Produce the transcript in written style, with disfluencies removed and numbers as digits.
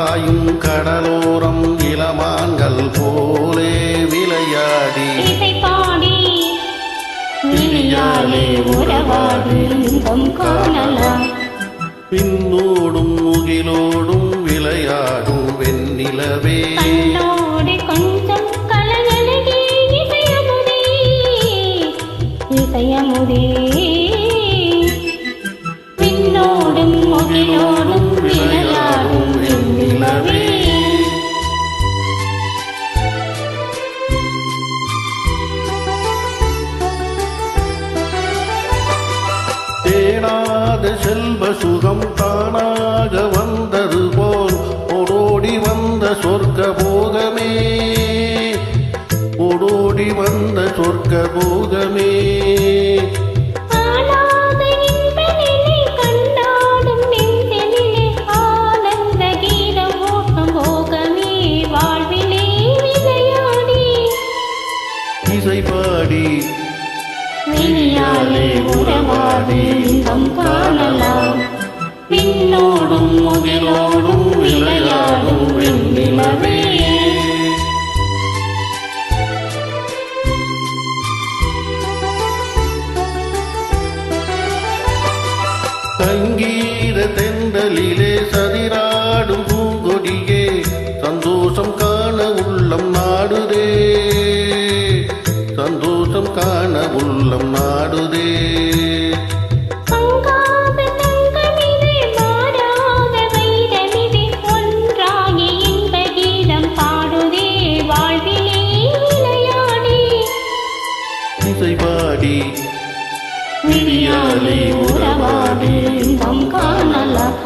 பாயும் கடலோரம் இளமான்கள் போலே விளையாடி இசைப்பாடி விழியாலே உறவாடி இன்பம் காணலாம். பின்னோடும் முகிலோடும் விளையாடும் வெண்ணிலவே கண்ணோடு கொஞ்சம் கலகலகி இசையமுதே இசையமுதே. பின்னோடும் முகிலோடும் விளையாடும் வெண்ணிலவே. தேடாத செல்வ சுகம் தானாக வந்தது போல் ஓடோடி வந்த சொர்க்க போகமே ஓடோடி வந்த சொர்க்க போகமே. இசைப்பாடி விழியாலே உறவாடி இன்பம் காணலாம். பின்னோடும் முகிலோடும் விளையாடும் வெண்ணிலவே. சங்கீத தென்றலிலே சதிராடும் பூங்கொடியே சந்தோஷம் காண உள்ளம் நாடுதே சந்தோஷம் காண உள்ளம் நாடுதே. இசைப்பாடி விழியாலே உறவாடி இன்பம் காணலாம்.